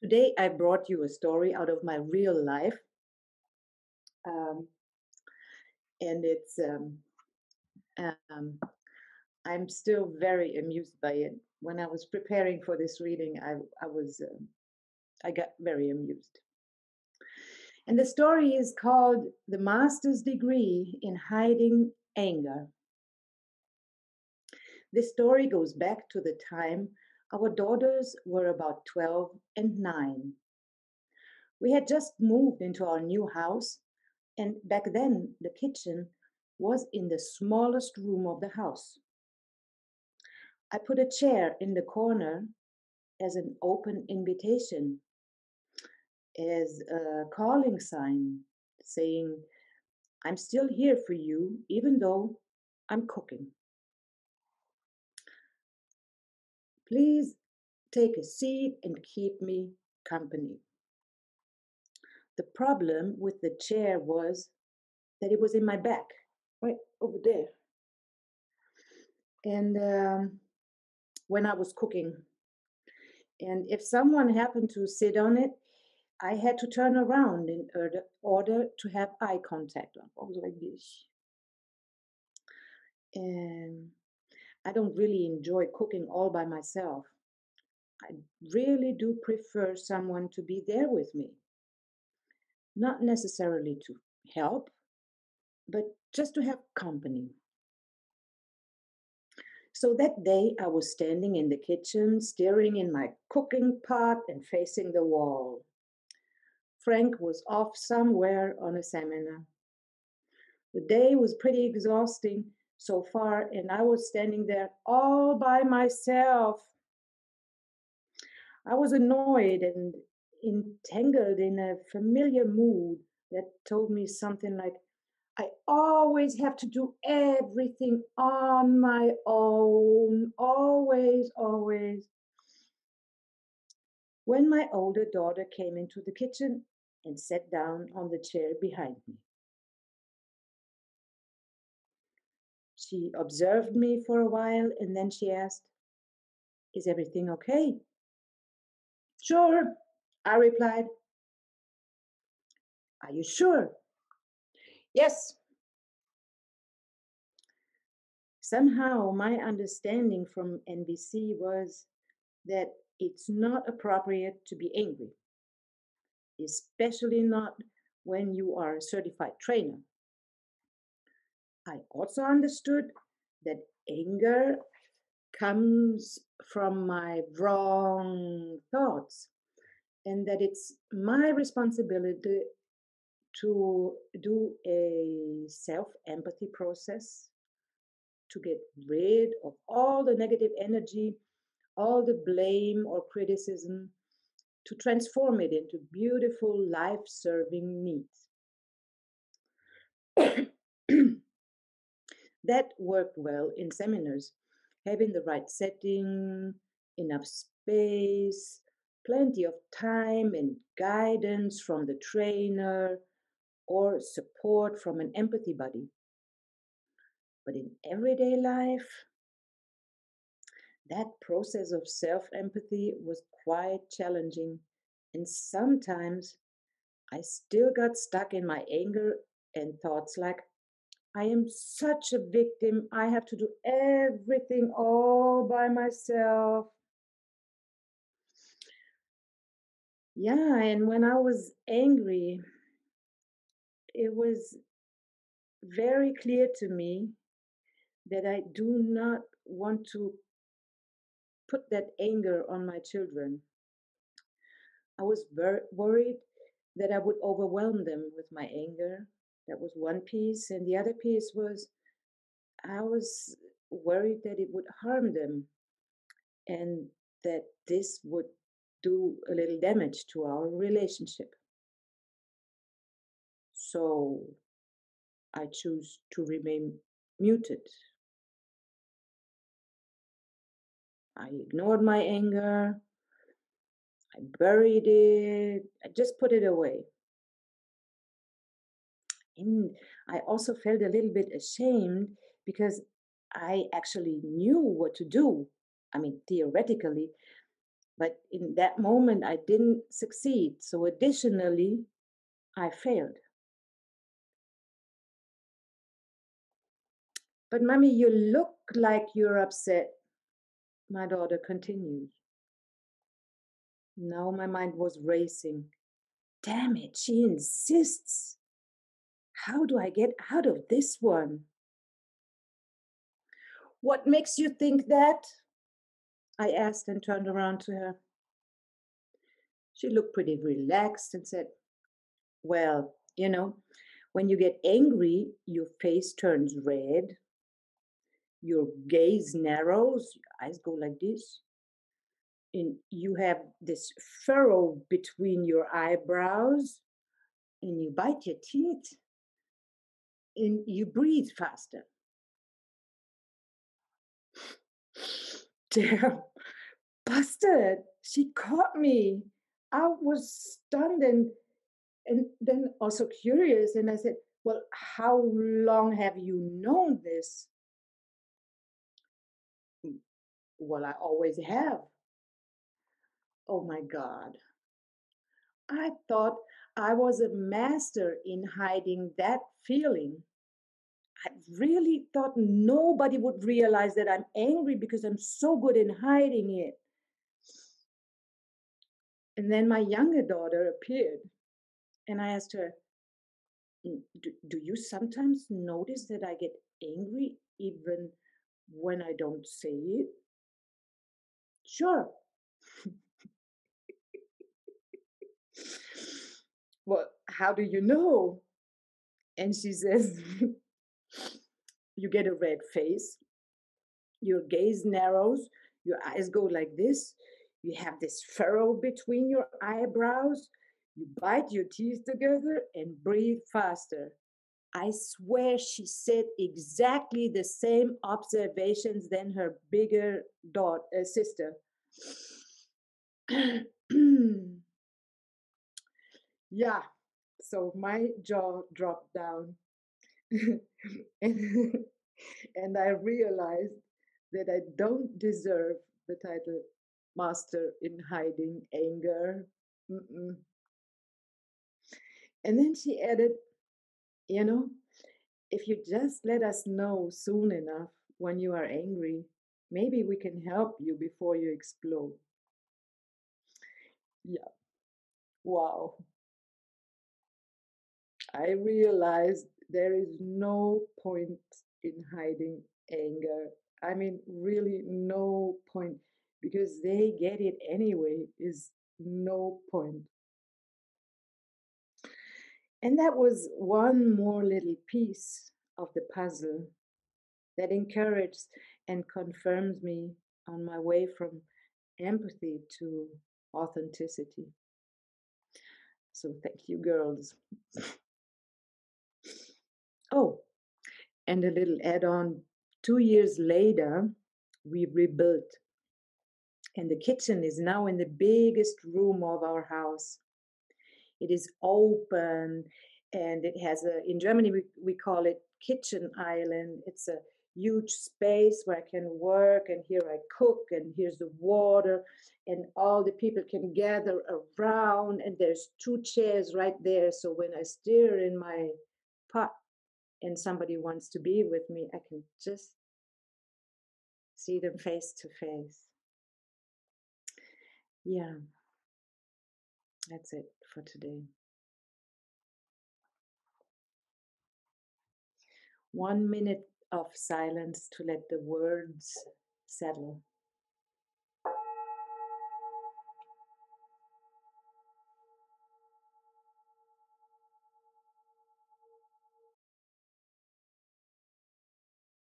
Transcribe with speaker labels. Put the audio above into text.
Speaker 1: Today, I brought you a story out of my real life, um, and um, I'm still very amused by it. When I was preparing for this reading, I got very amused. And the story is called "The Master's Degree in Hiding Anger." This story goes back to the time our daughters were about 12 and 9. We had just moved into our new house, and back then the kitchen was in the smallest room of the house. I put a chair in the corner as an open invitation, as a calling sign, saying, I'm still here for you, even though I'm cooking. Please take a seat and keep me company. The problem with the chair was that it was in my back, right over there. And when I was cooking, and if someone happened to sit on it, I had to turn around in order to have eye contact. I was like this. And I don't really enjoy cooking all by myself. I really do prefer someone to be there with me. Not necessarily to help, but just to have company. So that day I was standing in the kitchen, staring in my cooking pot and facing the wall. Frank was off somewhere on a seminar. The day was pretty exhausting so far, and I was standing there all by myself. I was annoyed and entangled in a familiar mood that told me something like, I always have to do everything on my own, always, always. When my older daughter came into the kitchen and sat down on the chair behind me. She observed me for a while and then she asked, Is everything okay? Sure, I replied. Are you sure? Yes. Somehow my understanding from NBC was that it's not appropriate to be angry, especially not when you are a certified trainer. I also understood that anger comes from my wrong thoughts and that it's my responsibility to do a self-empathy process to get rid of all the negative energy, all the blame or criticism, to transform it into beautiful life-serving needs. That worked well in seminars, having the right setting, enough space, plenty of time and guidance from the trainer or support from an empathy buddy. But in everyday life, that process of self-empathy was quite challenging, and sometimes I still got stuck in my anger and thoughts like, I am such a victim. I have to do everything all by myself. Yeah, and when I was angry, it was very clear to me that I do not want to put that anger on my children. I was worried that I would overwhelm them with my anger. That was one piece. And the other piece was I was worried that it would harm them and that this would do a little damage to our relationship. So I choose to remain muted. I ignored my anger. I buried it. I just put it away. And I also felt a little bit ashamed because I actually knew what to do. I mean, theoretically, But in that moment, I didn't succeed. So, additionally, I failed. But, mommy, you look like you're upset, my daughter continued. Now my mind was racing. Damn it, she insists. How do I get out of this one? What makes you think that? I asked and turned around to her. She looked pretty relaxed and said, well, when you get angry, your face turns red, your gaze narrows, your eyes go like this, and you have this furrow between your eyebrows, and you bite your teeth, and you breathe faster. Damn, busted. She caught me. I was stunned and then also curious. And I said, well, how long have you known this? Well, I always have. Oh my God. I thought I was a master in hiding that feeling. I really thought nobody would realize that I'm angry because I'm so good in hiding it. And then my younger daughter appeared, and I asked her, do you sometimes notice that I get angry even when I don't say it? Sure. Well, how do you know? And she says, you get a red face, your gaze narrows, your eyes go like this, you have this furrow between your eyebrows, you bite your teeth together and breathe faster. I swear she said exactly the same observations than her bigger sister. Yeah, so my jaw dropped down. and, and I realized that I don't deserve the title Master in Hiding Anger. Mm-mm. And then she added, you know, if you just let us know soon enough when you are angry, maybe we can help you before you explode. Yeah, wow. I realized there is no point in hiding anger. I mean, really, no point because they get it anyway, is no point. And that was one more little piece of the puzzle that encourages and confirms me on my way from empathy to authenticity. So thank you, girls. Oh, and a little add on 2 years later, we rebuilt, and the kitchen is now in the biggest room of our house. It is open and it has in Germany, we call it kitchen island. It's a huge space where I can work, and here I cook, and here's the water, and all the people can gather around, and there's 2 chairs right there. So when I stir in my pot and somebody wants to be with me, I can just see them face to face. Yeah, that's it for today. 1 minute of silence to let the words settle.